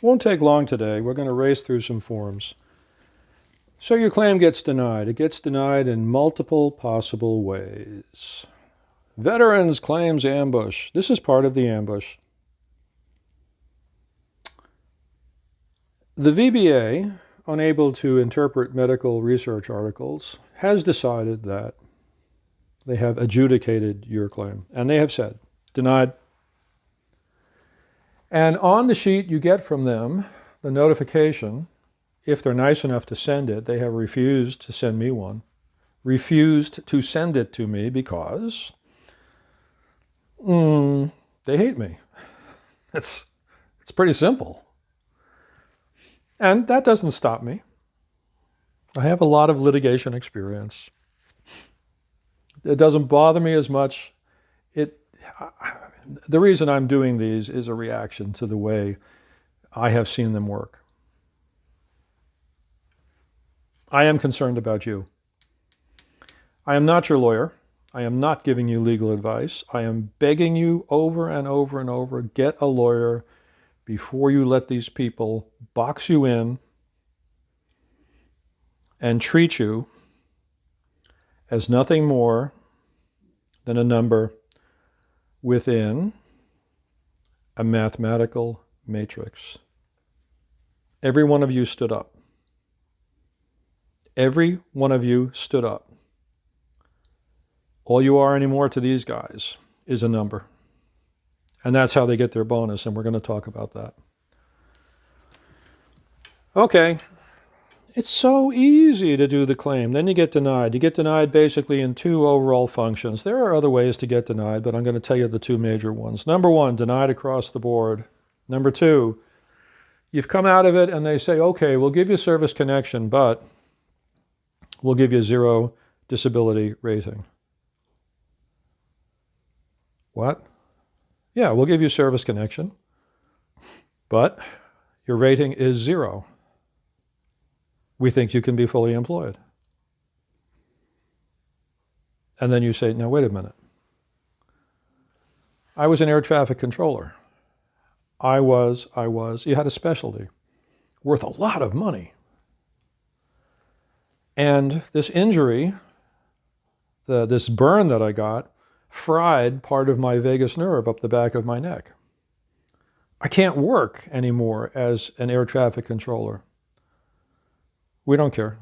Won't take long today. We're going to race through some forms. So your claim gets denied. It gets denied in multiple possible ways. Veterans claims ambush. This is part of the ambush. The VBA, unable to interpret medical research articles, has decided that they have adjudicated your claim. And they have said, denied. And on the sheet you get from them, the notification, if they're nice enough to send it, they have refused to send me one, refused to send it to me because they hate me. It's pretty simple. And that doesn't stop me. I have a lot of litigation experience. It doesn't bother me as much. The reason I'm doing these is a reaction to the way I have seen them work. I am concerned about you. I am not your lawyer. I am not giving you legal advice. I am begging you over and over and over, get a lawyer before you let these people box you in and treat you as nothing more than a number within a mathematical matrix. Every one of you stood up. Every one of you stood up. All you are anymore to these guys is a number. And that's how they get their bonus, and we're going to talk about that. Okay. It's so easy to do the claim. Then you get denied. You get denied basically in two overall functions. There are other ways to get denied, but I'm going to tell you the two major ones. Number one, denied across the board. Number two, you've come out of it and they say, okay, we'll give you service connection, but we'll give you 0 disability rating. What? Yeah, we'll give you service connection, but your rating is 0. We think you can be fully employed. And then you say, now wait a minute. I was an air traffic controller. I was. You had a specialty worth a lot of money. And this injury, this burn that I got, fried part of my vagus nerve up the back of my neck. I can't work anymore as an air traffic controller. We don't care.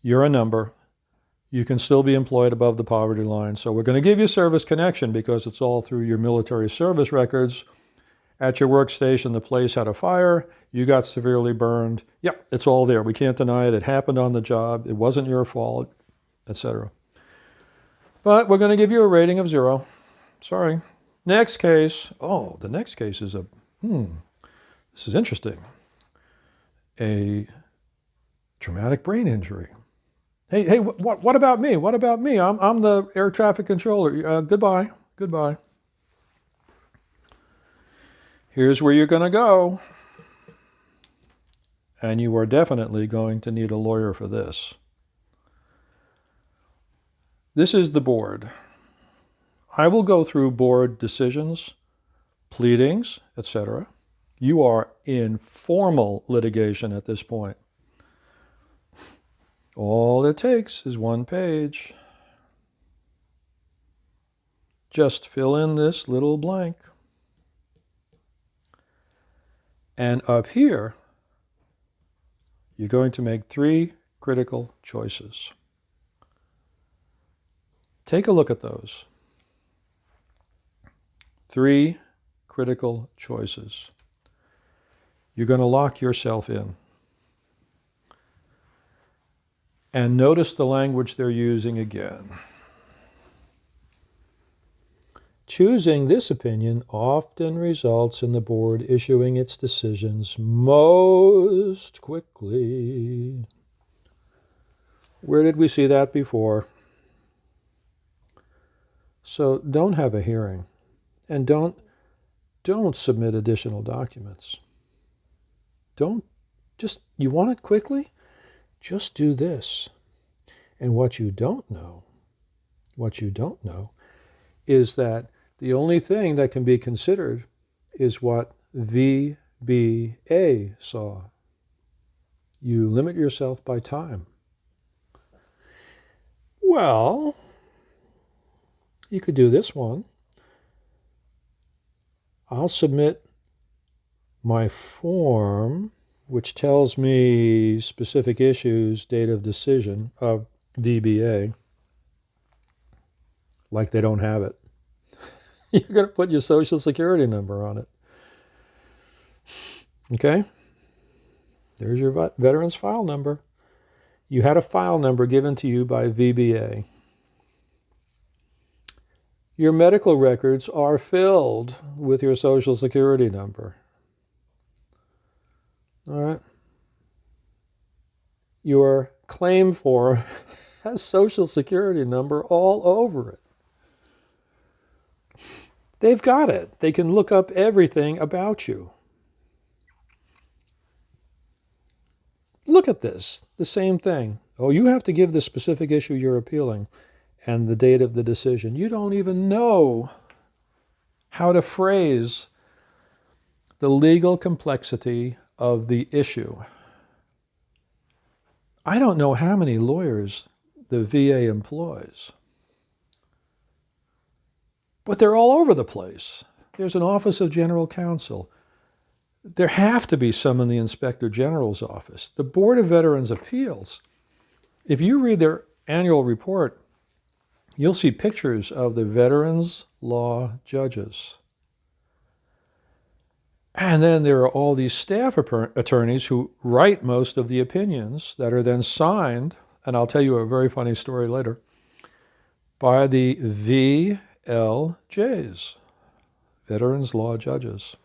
You're a number. You can still be employed above the poverty line. So we're going to give you service connection because it's all through your military service records. At your workstation, the place had a fire. You got severely burned. Yep, it's all there. We can't deny it. It happened on the job. It wasn't your fault, etc. But we're going to give you a rating of 0. Sorry. Next case. Oh, the next case is this is interesting. A traumatic brain injury. Hey, what about me? What about me? I'm the air traffic controller. Goodbye. Here's where you're going to go. And you are definitely going to need a lawyer for this. This is the board. I will go through board decisions, pleadings, etc. You are in formal litigation at this point. All it takes is 1 page. Just fill in this little blank. And up here, you're going to make 3 critical choices. Take a look at those. 3 critical choices. You're going to lock yourself in. And notice the language they're using again. Choosing this opinion often results in the board issuing its decisions most quickly. Where did we see that before? So don't have a hearing, and don't submit additional documents. You want it quickly? Just do this. And what you don't know is that the only thing that can be considered is what VVA BVA saw. You limit yourself by time. Well, you could do this one. I'll submit my form, which tells me specific issues, date of decision of DBA, like they don't have it. You're going to put your social security number on it. Okay? There's your veteran's file number. You had a file number given to you by VBA. Your medical records are filled with your social security number. All right? Your claim form has social security number all over it. They've got it. They can look up everything about you. Look at this, the same thing. Oh, you have to give the specific issue you're appealing and the date of the decision. You don't even know how to phrase the legal complexity of the issue. I don't know how many lawyers the VA employs, but they're all over the place. There's an Office of General Counsel. There have to be some in the Inspector General's office. The Board of Veterans Appeals, if you read their annual report, you'll see pictures of the veterans law judges. And then there are all these staff attorneys who write most of the opinions that are then signed, and I'll tell you a very funny story later, by the VLJs, veterans law judges.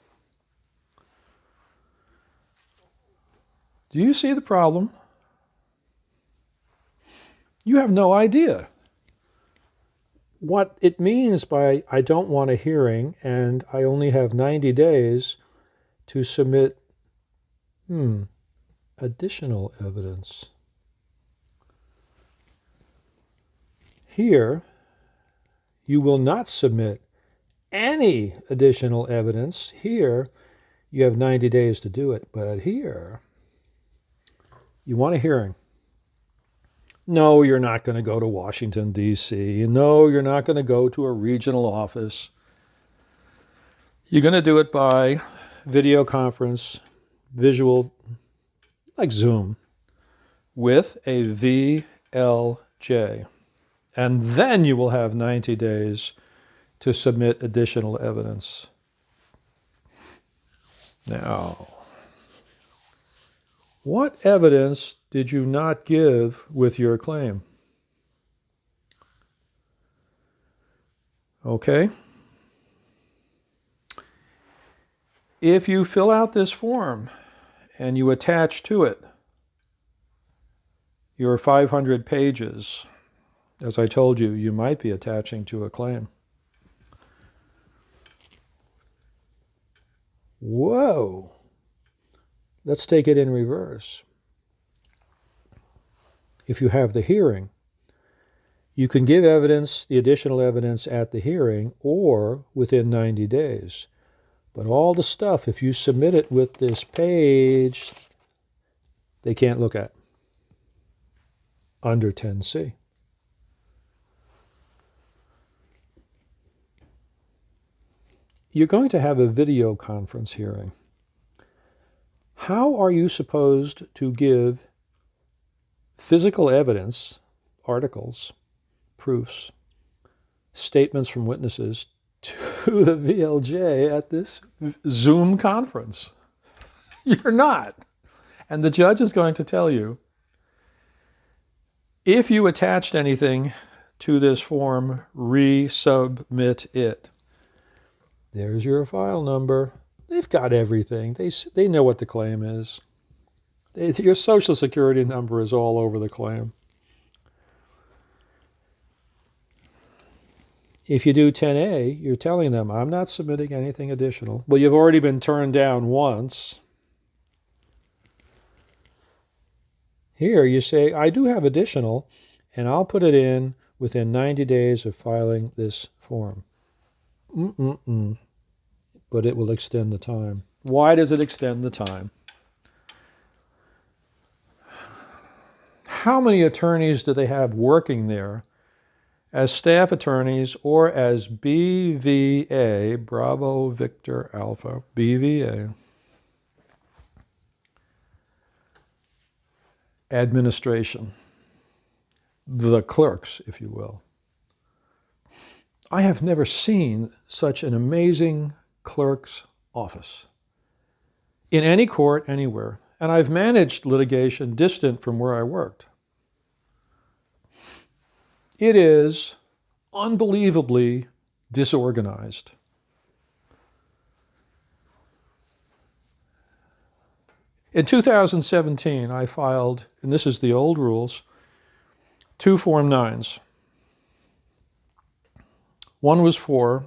Do you see the problem? You have no idea what it means by I don't want a hearing and I only have 90 days to submit additional evidence. Here, you will not submit any additional evidence. Here, you have 90 days to do it, but here, you want a hearing. No, you're not going to go to Washington, D.C. No, you're not going to go to a regional office. You're going to do it by video conference, visual, like Zoom, with a VLJ. And then you will have 90 days to submit additional evidence. Now, what evidence did you not give with your claim? Okay. If you fill out this form and you attach to it your 500 pages, as I told you, you might be attaching to a claim. Whoa. Let's take it in reverse. If you have the hearing, you can give evidence, the additional evidence at the hearing or within 90 days. But all the stuff, if you submit it with this page, they can't look at under 10C. You're going to have a video conference hearing. How are you supposed to give physical evidence, articles, proofs, statements from witnesses to the VLJ at this Zoom conference? You're not. And the judge is going to tell you, if you attached anything to this form, resubmit it. There's your file number. They've got everything. They know what the claim is. Your social security number is all over the claim. If you do 10A, you're telling them, I'm not submitting anything additional. Well, you've already been turned down once. Here you say, I do have additional, and I'll put it in within 90 days of filing this form. But it will extend the time. Why does it extend the time? How many attorneys do they have working there as staff attorneys or as BVA, Bravo Victor Alpha, BVA administration, the clerks, if you will? I have never seen such an amazing clerk's office in any court anywhere, and I've managed litigation distant from where I worked. It is unbelievably disorganized. In 2017, I filed, and this is the old rules, 2 Form 9s. One was for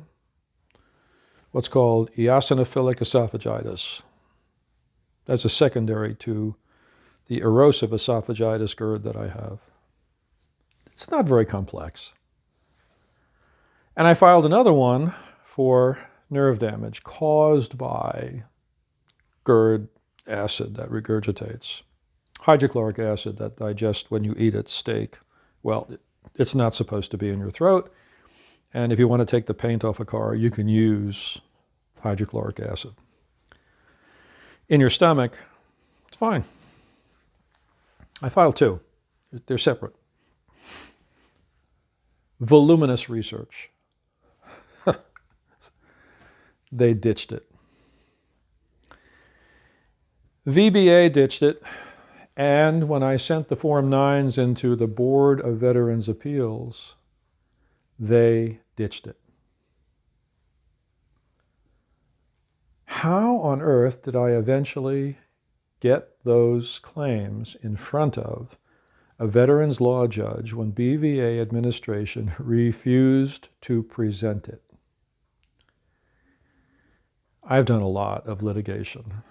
what's called eosinophilic esophagitis. That's a secondary to the erosive esophagitis GERD that I have. It's not very complex. And I filed another one for nerve damage caused by GERD acid that regurgitates. Hydrochloric acid that digests when you eat it, steak. Well, it's not supposed to be in your throat. And if you want to take the paint off a car, you can use hydrochloric acid. In your stomach, it's fine. I filed 2. They're separate. Voluminous research. They ditched it. VBA ditched it, and when I sent the Form 9s into the Board of Veterans' Appeals, they ditched it. How on earth did I eventually get those claims in front of a veterans law judge when BVA administration refused to present it? I've done a lot of litigation.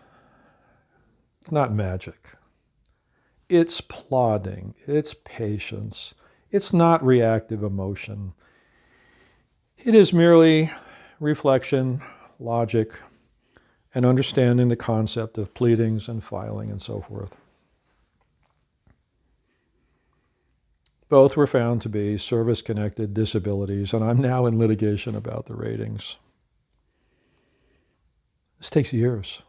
It's not magic. It's plodding. It's patience. It's not reactive emotion. It is merely reflection, logic, and understanding the concept of pleadings and filing and so forth. Both were found to be service-connected disabilities, and I'm now in litigation about the ratings. This takes years.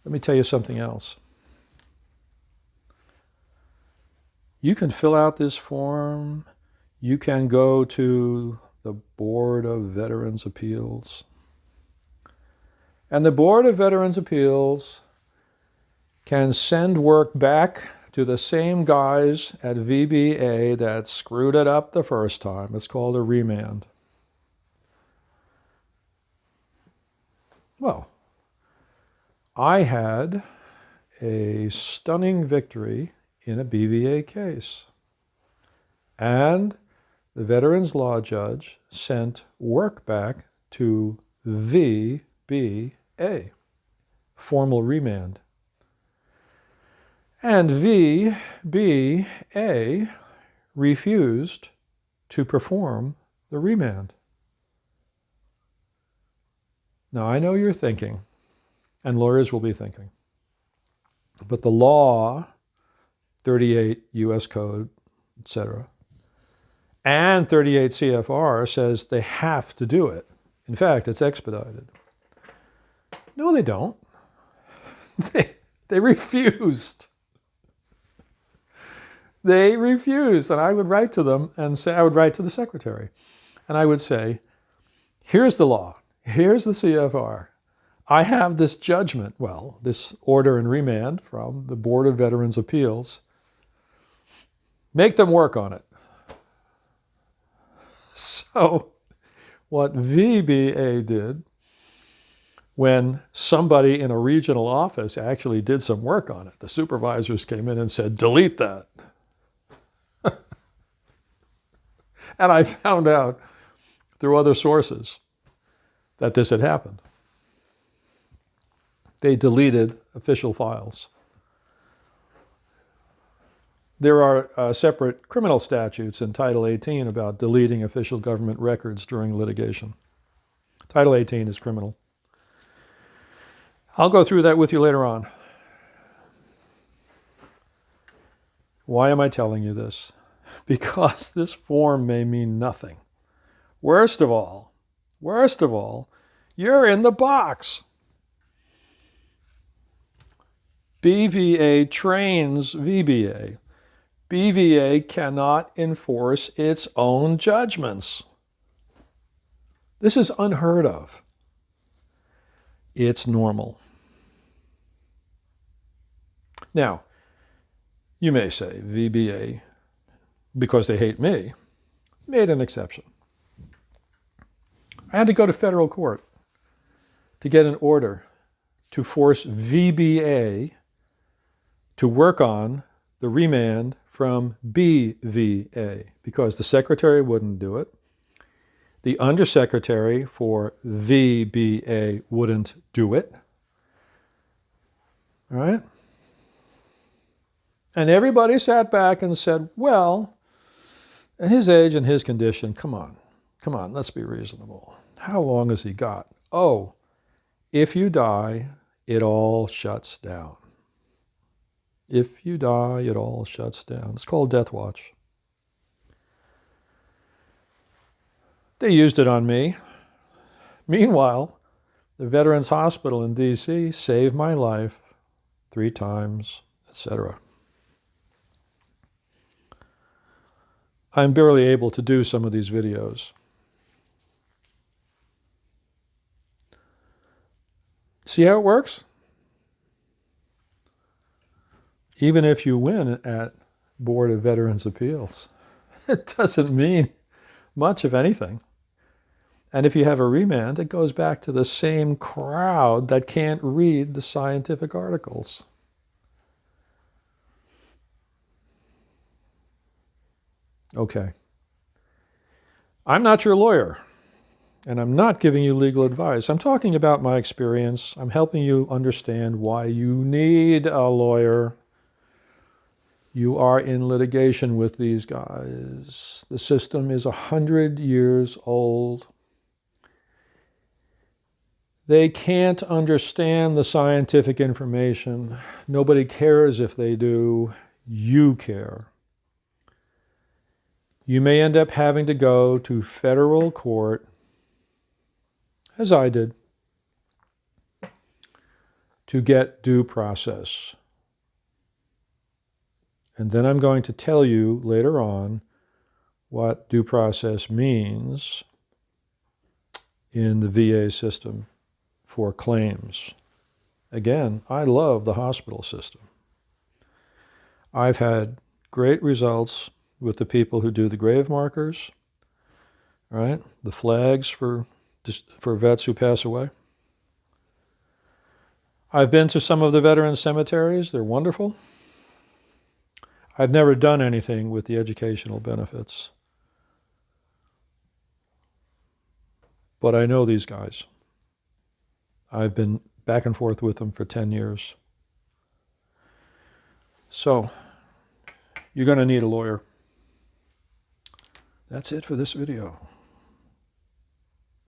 Let me tell you something else. You can fill out this form. You can go to the Board of Veterans' Appeals. And the Board of Veterans' Appeals can send work back to the same guys at VBA that screwed it up the first time. It's called a remand. Well, I had a stunning victory in a BVA case. And the veterans law judge sent work back to VBA, formal remand. And VBA refused to perform the remand. Now, I know you're thinking, and lawyers will be thinking, but the law, 38 U.S. Code, etc., and 38 CFR says they have to do it. In fact, it's expedited. No, they don't. They refused. They refused. And I would write to them and say, I would write to the secretary. And I would say, here's the law. Here's the CFR. I have this judgment, well, this order and remand from the Board of Veterans' Appeals. Make them work on it. So what VBA did when somebody in a regional office actually did some work on it, the supervisors came in and said, delete that. And I found out through other sources that this had happened. They deleted official files. There are separate criminal statutes in Title 18 about deleting official government records during litigation. Title 18 is criminal. I'll go through that with you later on. Why am I telling you this? Because this form may mean nothing. Worst of all, you're in the box. BVA trains VBA. BVA cannot enforce its own judgments. This is unheard of. It's normal. Now, you may say VBA, because they hate me, made an exception. I had to go to federal court to get an order to force VBA to work on the remand from BVA, because the secretary wouldn't do it. The undersecretary for VBA wouldn't do it. All right? And everybody sat back and said, well, at his age and his condition, come on, let's be reasonable. How long has he got? Oh, if you die, it all shuts down. If you die, it all shuts down. It's called Deathwatch. They used it on me. Meanwhile, the Veterans Hospital in D.C. saved my life 3 times, etc. I'm barely able to do some of these videos. See how it works? Even if you win at Board of Veterans Appeals, it doesn't mean much of anything. And if you have a remand, it goes back to the same crowd that can't read the scientific articles. Okay. I'm not your lawyer, and I'm not giving you legal advice. I'm talking about my experience. I'm helping you understand why you need a lawyer. You are in litigation with these guys. The system is 100 years old. They can't understand the scientific information. Nobody cares if they do. You care. You may end up having to go to federal court, as I did, to get due process. And then I'm going to tell you later on what due process means in the VA system for claims. Again, I love the hospital system. I've had great results with the people who do the grave markers, right? The flags for vets who pass away. I've been to some of the veteran cemeteries. They're wonderful. I've never done anything with the educational benefits. But I know these guys. I've been back and forth with them for 10 years. So, you're going to need a lawyer. That's it for this video.